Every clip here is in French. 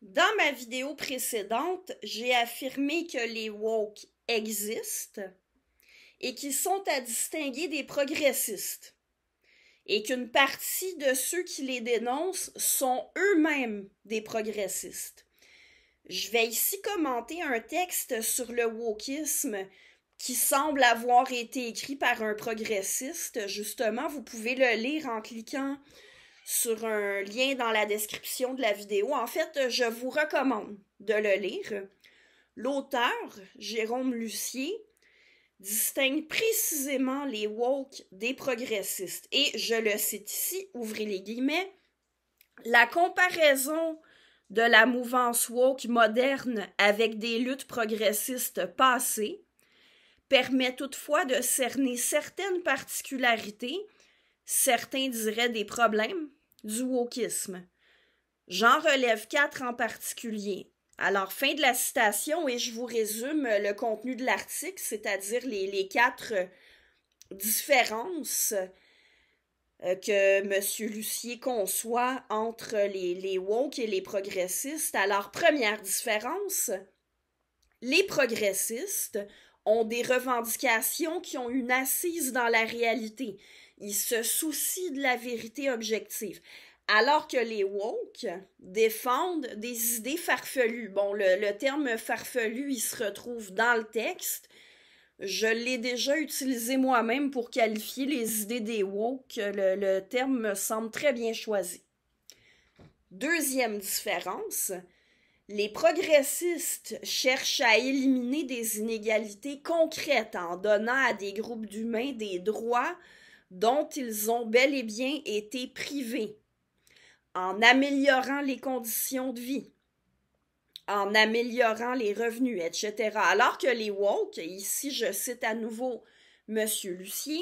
Dans ma vidéo précédente, j'ai affirmé que les woke existent et qu'ils sont à distinguer des progressistes et qu'une partie de ceux qui les dénoncent sont eux-mêmes des progressistes. Je vais ici commenter un texte sur le wokisme qui semble avoir été écrit par un progressiste. Justement, vous pouvez le lire en cliquant sur un lien dans la description de la vidéo. En fait, je vous recommande de le lire. L'auteur, Jérôme Lucier, distingue précisément les woke des progressistes. Et je le cite ici, ouvrez les guillemets, la comparaison de la mouvance woke moderne avec des luttes progressistes passées permet toutefois de cerner certaines particularités, certains diraient des problèmes, du wokisme. J'en relève 4 en particulier. Alors, fin de la citation, et je vous résume le contenu de l'article, c'est-à-dire les 4 différences que M. Lucier conçoit entre les woke et les progressistes. Alors, première différence, les progressistes ont des revendications qui ont une assise dans la réalité. Ils se soucient de la vérité objective. Alors que les woke défendent des idées farfelues. Bon, le terme farfelu, il se retrouve dans le texte. Je l'ai déjà utilisé moi-même pour qualifier les idées des woke. Le terme me semble très bien choisi. Deuxième différence, les progressistes cherchent à éliminer des inégalités concrètes en donnant à des groupes d'humains des droits dont ils ont bel et bien été privés, en améliorant les conditions de vie, en améliorant les revenus, etc. Alors que les woke, ici je cite à nouveau M. Lucier,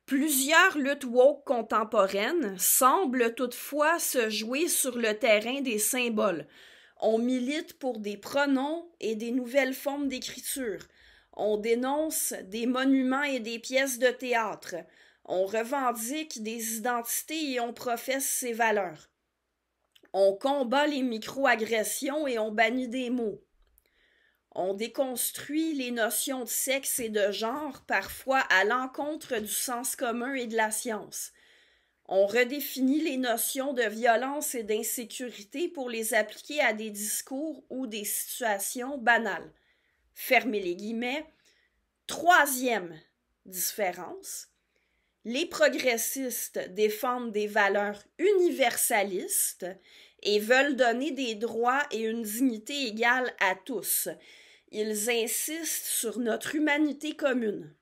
plusieurs luttes woke contemporaines semblent toutefois se jouer sur le terrain des symboles. On milite pour des pronoms et des nouvelles formes d'écriture. On dénonce des monuments et des pièces de théâtre. On revendique des identités et on professe ses valeurs. On combat les micro-agressions et on bannit des mots. On déconstruit les notions de sexe et de genre, parfois à l'encontre du sens commun et de la science. On redéfinit les notions de violence et d'insécurité pour les appliquer à des discours ou des situations banales. Fermez les guillemets. Troisième différence, les progressistes défendent des valeurs universalistes et veulent donner des droits et une dignité égale à tous. Ils insistent sur notre humanité commune.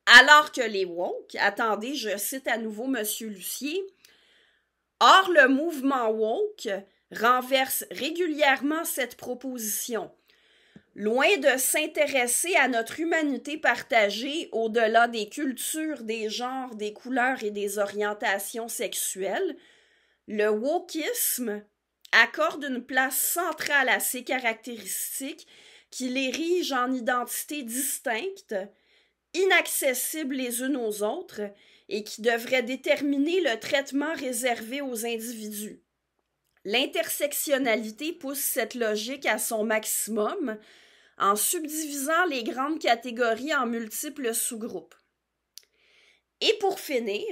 Alors que les woke, attendez, je cite à nouveau M. Lucier, or le mouvement woke renverse régulièrement cette proposition. Loin de s'intéresser à notre humanité partagée au-delà des cultures, des genres, des couleurs et des orientations sexuelles, le wokisme accorde une place centrale à ces caractéristiques qui l'érigent en identités distinctes, inaccessibles les unes aux autres et qui devraient déterminer le traitement réservé aux individus. L'intersectionnalité pousse cette logique à son maximum en subdivisant les grandes catégories en multiples sous-groupes. Et pour finir,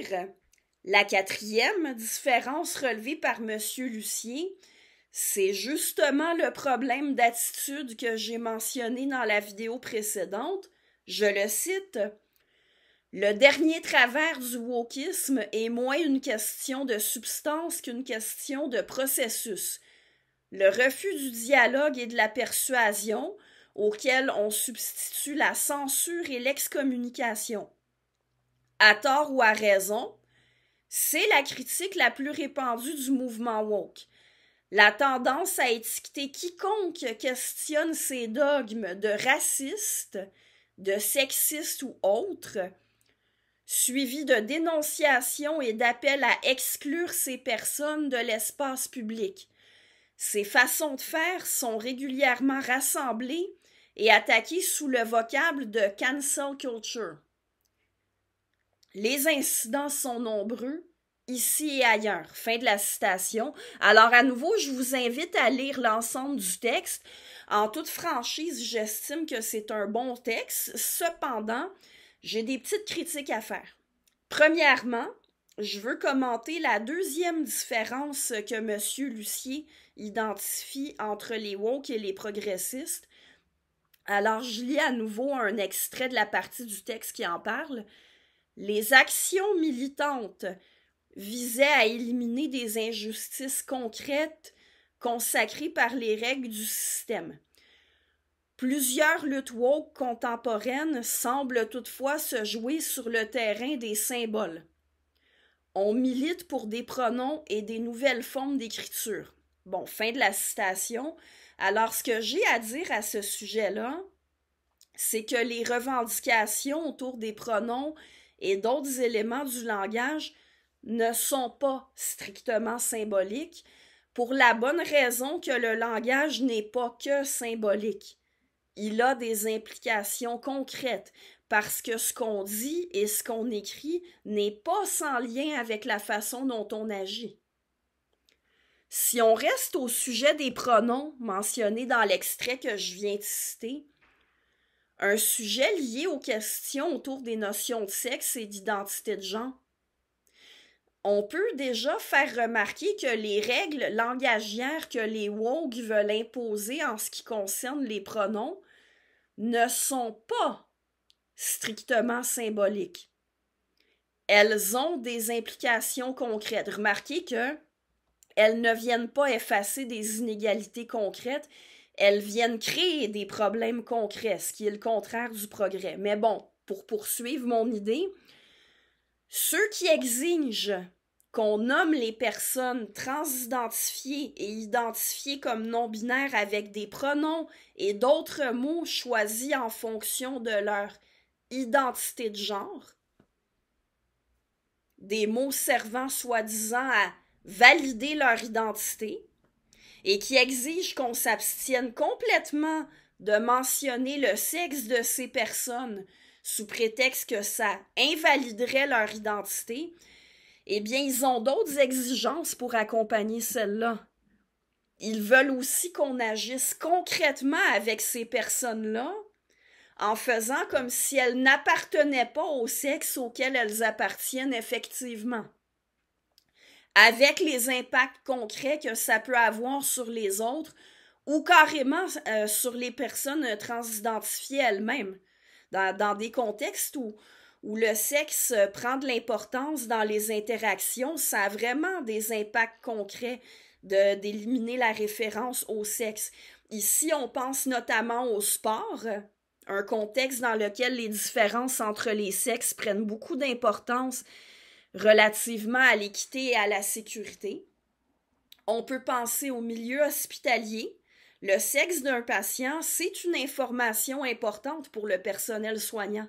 la quatrième différence relevée par M. Lucier, c'est justement le problème d'attitude que j'ai mentionné dans la vidéo précédente. Je le cite, « Le dernier travers du wokisme est moins une question de substance qu'une question de processus. Le refus du dialogue et de la persuasion, auquel on substitue la censure et l'excommunication. À tort ou à raison, c'est la critique la plus répandue du mouvement woke. La tendance à étiqueter quiconque questionne ces dogmes de raciste, de sexiste ou autre, suivi de dénonciations et d'appels à exclure ces personnes de l'espace public. Ces façons de faire sont régulièrement rassemblées et attaquées sous le vocable de cancel culture. Les incidents sont nombreux ici et ailleurs. Fin de la citation. Alors, à nouveau, je vous invite à lire l'ensemble du texte. En toute franchise, j'estime que c'est un bon texte. Cependant, j'ai des petites critiques à faire. Premièrement, je veux commenter la deuxième différence que M. Lucier identifie entre les woke et les progressistes. Alors, je lis à nouveau un extrait de la partie du texte qui en parle. Les actions militantes visaient à éliminer des injustices concrètes consacrées par les règles du système. Plusieurs luttes woke contemporaines semblent toutefois se jouer sur le terrain des symboles. On milite pour des pronoms et des nouvelles formes d'écriture. Bon, fin de la citation. Alors, ce que j'ai à dire à ce sujet-là, c'est que les revendications autour des pronoms et d'autres éléments du langage ne sont pas strictement symboliques, pour la bonne raison que le langage n'est pas que symbolique. Il a des implications concrètes, parce que ce qu'on dit et ce qu'on écrit n'est pas sans lien avec la façon dont on agit. Si on reste au sujet des pronoms mentionnés dans l'extrait que je viens de citer, un sujet lié aux questions autour des notions de sexe et d'identité de genre, on peut déjà faire remarquer que les règles langagières que les woke veulent imposer en ce qui concerne les pronoms ne sont pas strictement symboliques. Elles ont des implications concrètes. Remarquez que elles ne viennent pas effacer des inégalités concrètes, elles viennent créer des problèmes concrets, ce qui est le contraire du progrès. Mais bon, pour poursuivre mon idée, ceux qui exigent qu'on nomme les personnes transidentifiées et identifiées comme non-binaires avec des pronoms et d'autres mots choisis en fonction de leur identité de genre, des mots servant soi-disant à valider leur identité, et qui exigent qu'on s'abstienne complètement de mentionner le sexe de ces personnes sous prétexte que ça invaliderait leur identité, eh bien, ils ont d'autres exigences pour accompagner celles-là. Ils veulent aussi qu'on agisse concrètement avec ces personnes-là, en faisant comme si elles n'appartenaient pas au sexe auquel elles appartiennent effectivement, avec les impacts concrets que ça peut avoir sur les autres ou carrément sur les personnes transidentifiées elles-mêmes, dans des contextes où le sexe prend de l'importance dans les interactions, ça a vraiment des impacts concrets d'éliminer la référence au sexe. Ici, on pense notamment au sport, un contexte dans lequel les différences entre les sexes prennent beaucoup d'importance relativement à l'équité et à la sécurité. On peut penser au milieu hospitalier. Le sexe d'un patient, c'est une information importante pour le personnel soignant.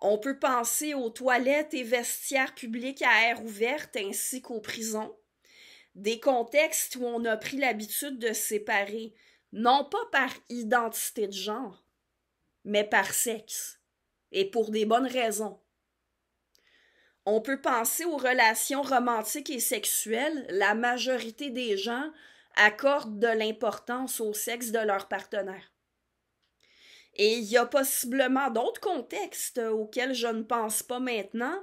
On peut penser aux toilettes et vestiaires publics à air ouverte ainsi qu'aux prisons. Des contextes où on a pris l'habitude de séparer, non pas par identité de genre, mais par sexe, et pour des bonnes raisons. On peut penser aux relations romantiques et sexuelles. La majorité des gens accordent de l'importance au sexe de leur partenaire. Et il y a possiblement d'autres contextes auxquels je ne pense pas maintenant,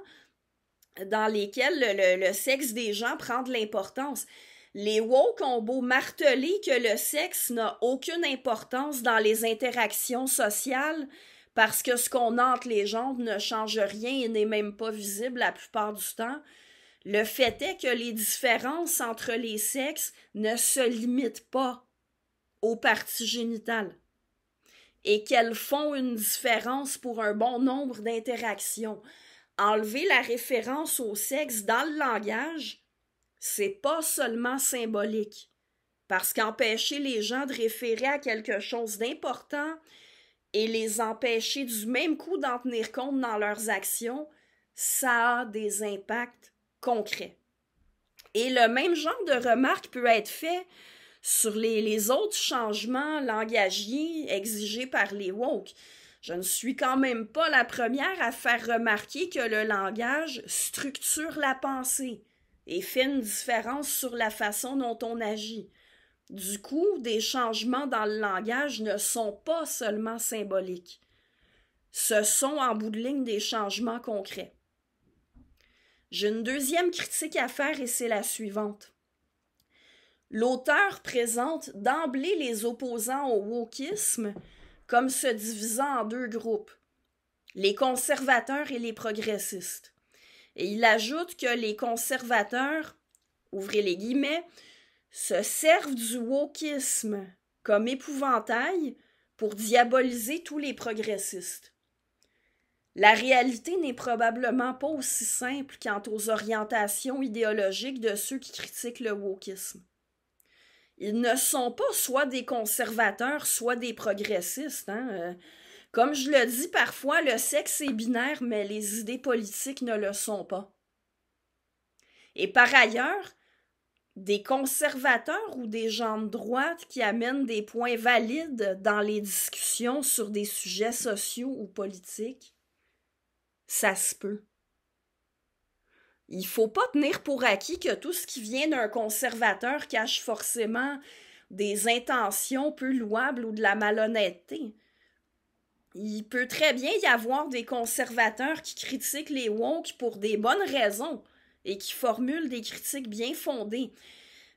dans lesquels le sexe des gens prend de l'importance. Les woke ont beau marteler que le sexe n'a aucune importance dans les interactions sociales, parce que ce qu'on a entre les gens ne change rien et n'est même pas visible la plupart du temps. Le fait est que les différences entre les sexes ne se limitent pas aux parties génitales et qu'elles font une différence pour un bon nombre d'interactions. Enlever la référence au sexe dans le langage, c'est pas seulement symbolique, parce qu'empêcher les gens de référer à quelque chose d'important et les empêcher du même coup d'en tenir compte dans leurs actions, ça a des impacts concrets. Et le même genre de remarque peut être fait sur les autres changements langagiers exigés par les woke. Je ne suis quand même pas la première à faire remarquer que le langage structure la pensée et fait une différence sur la façon dont on agit. Du coup, des changements dans le langage ne sont pas seulement symboliques. Ce sont en bout de ligne des changements concrets. J'ai une deuxième critique à faire et c'est la suivante. L'auteur présente d'emblée les opposants au wokisme comme se divisant en deux groupes, les conservateurs et les progressistes. Et il ajoute que les conservateurs, ouvrez les guillemets, se servent du wokisme comme épouvantail pour diaboliser tous les progressistes. La réalité n'est probablement pas aussi simple quant aux orientations idéologiques de ceux qui critiquent le wokisme. Ils ne sont pas soit des conservateurs, soit des progressistes. Comme je le dis parfois, le sexe est binaire, mais les idées politiques ne le sont pas. Et par ailleurs, des conservateurs ou des gens de droite qui amènent des points valides dans les discussions sur des sujets sociaux ou politiques, ça se peut. Il faut pas tenir pour acquis que tout ce qui vient d'un conservateur cache forcément des intentions peu louables ou de la malhonnêteté. Il peut très bien y avoir des conservateurs qui critiquent les woke pour des bonnes raisons et qui formulent des critiques bien fondées.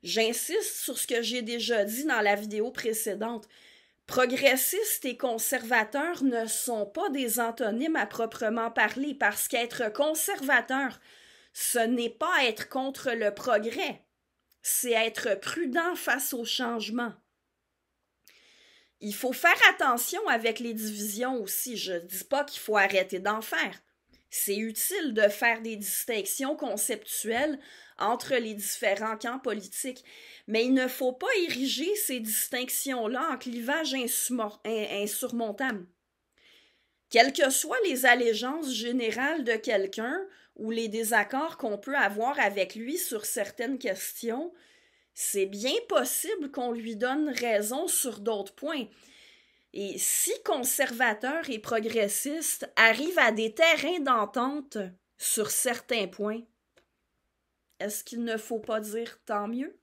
J'insiste sur ce que j'ai déjà dit dans la vidéo précédente. Progressistes et conservateurs ne sont pas des antonymes à proprement parler parce qu'être conservateur, ce n'est pas être contre le progrès, c'est être prudent face au changement. Il faut faire attention avec les divisions aussi, je ne dis pas qu'il faut arrêter d'en faire. C'est utile de faire des distinctions conceptuelles entre les différents camps politiques, mais il ne faut pas ériger ces distinctions-là en clivage insurmontable. Quelles que soient les allégeances générales de quelqu'un ou les désaccords qu'on peut avoir avec lui sur certaines questions, c'est bien possible qu'on lui donne raison sur d'autres points. Et si conservateurs et progressistes arrivent à des terrains d'entente sur certains points, est-ce qu'il ne faut pas dire tant mieux?